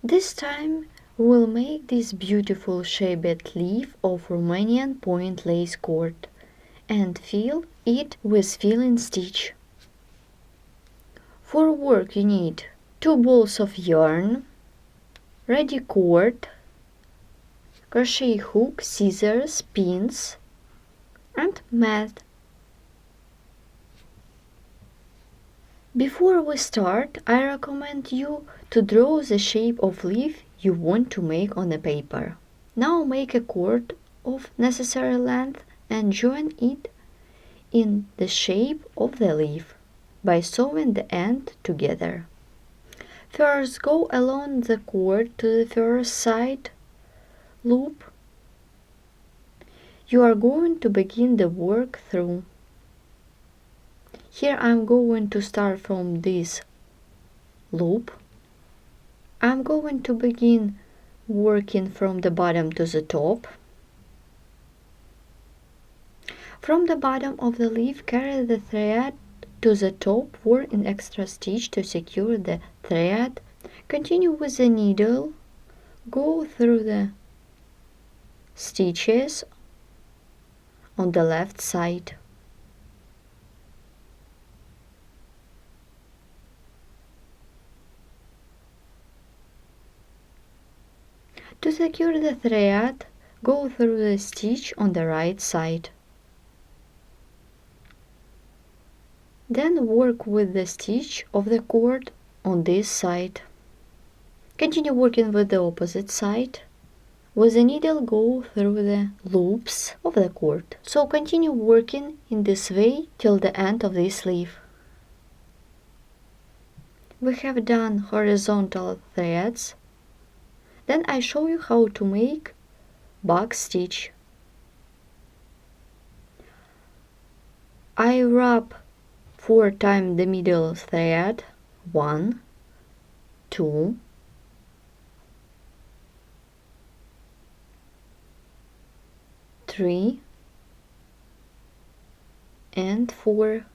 This time we'll make this beautiful shaped leaf of Romanian point lace cord and fill it with fill-in stitch. For work you need 2 balls of yarn, ready cord, crochet hook, scissors, pins, and mat. Before we start, I recommend you to draw the shape of leaf you want to make on the paper. Now make a cord of necessary length and join it in the shape of the leaf by sewing the end together. First, go along the cord to the first side loop you are going to begin the work through. Here I'm going to start from this loop. I'm going to begin working from the bottom to the top. From the bottom of the leaf, carry the thread to the top for an extra stitch to secure the thread. Continue with the needle. Go through the stitches on the left side. To secure the thread, go through the stitch on the right side. Then work with the stitch of the cord on this side. Continue working with the opposite side. With the needle, go through the loops of the cord. So continue working in this way till the end of this leaf. We have done horizontal threads. Then I show you how to make back stitch. I wrap 4 times the middle thread, 1, 2, 3, and 4.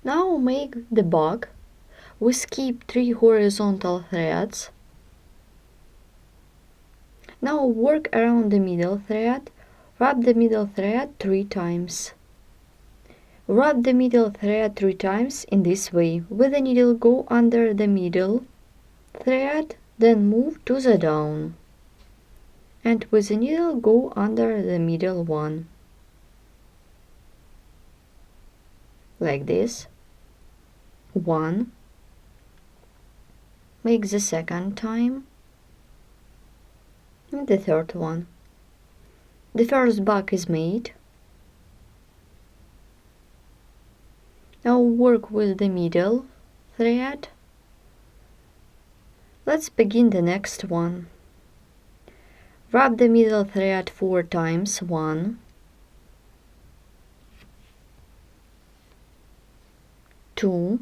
Now make the back. We skip 3 horizontal threads. Now work around the middle thread. Wrap the middle thread 3 times. Wrap the middle thread 3 times in this way. With the needle, go under the middle thread, then move to the down. And with the needle, go under the middle one. Like this. 1. Make the second time. And the third one. The first back is made. Now work with the middle thread. Let's begin the next one. Wrap the middle thread 4 times. 1, 2,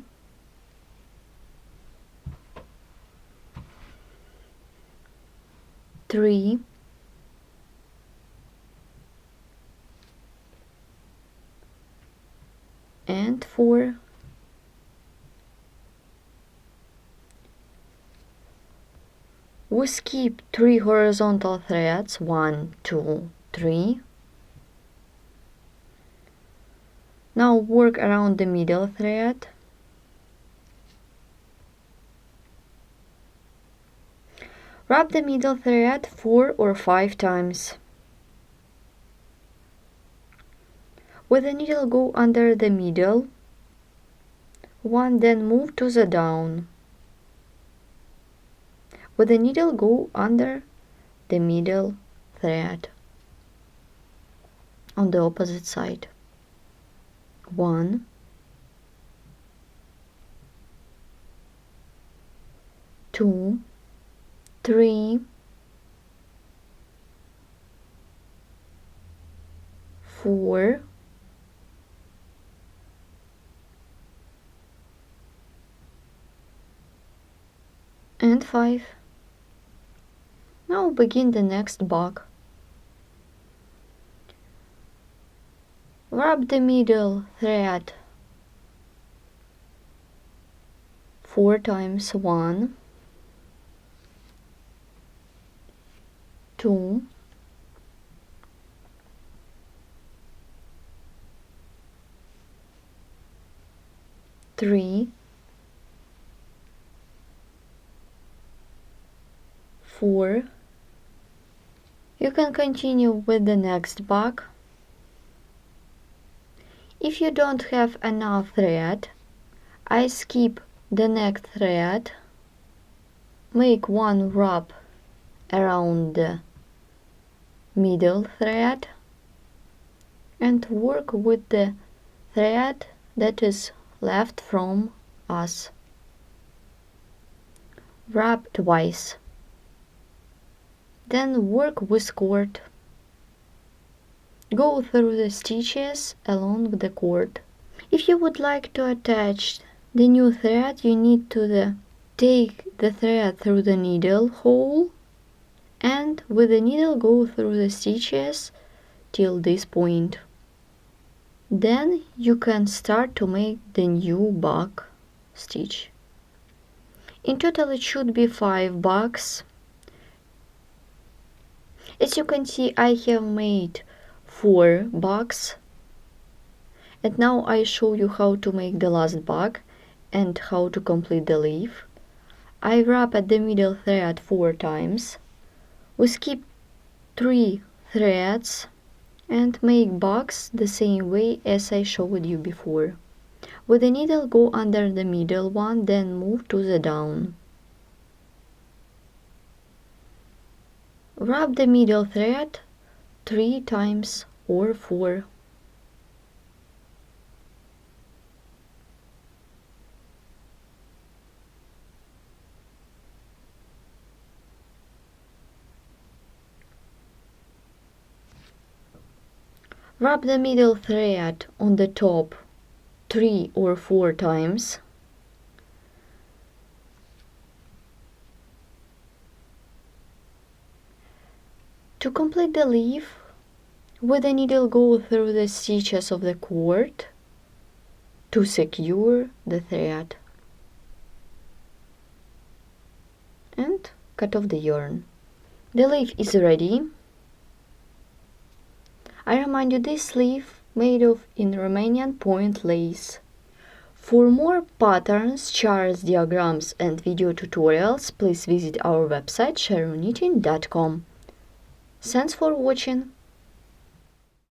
3, 4. We skip 3 horizontal threads, 1, 2, 3. Now work around the middle thread. Wrap the middle thread 4 or 5 times. With the needle, go under the middle one, then move to the down. With the needle, go under the middle thread on the opposite side. 1, 2, 3, 4, 5. Now begin the next back. Wrap the middle thread 4 times 1, 2, 3, 4. You can continue with the next bag. If you don't have enough thread, I skip the next thread, make one wrap around the middle thread and work with the thread that is left from us. Wrap twice. Then work with cord. Go through the stitches along with the cord. If you would like to attach the new thread, you need to take the thread through the needle hole and with the needle go through the stitches till this point. Then you can start to make the new back stitch. In total it should be 5 bags. As you can see, I have made 4 bags, and now I show you how to make the last bag and how to complete the leaf. I wrap at the middle thread 4 times. We skip 3 threads and make bags the same way as I showed you before. With the needle go under the middle one, then move to the down. Wrap the middle thread 3 times or 4. Wrap the middle thread on the top 3 or 4 times. To complete the leaf, with the needle go through the stitches of the cord to secure the thread and cut off the yarn. The leaf is ready. I remind you, this leaf made of in Romanian point lace. For more patterns, charts, diagrams and video tutorials, please visit our website sharronknitting.com. Thanks for watching.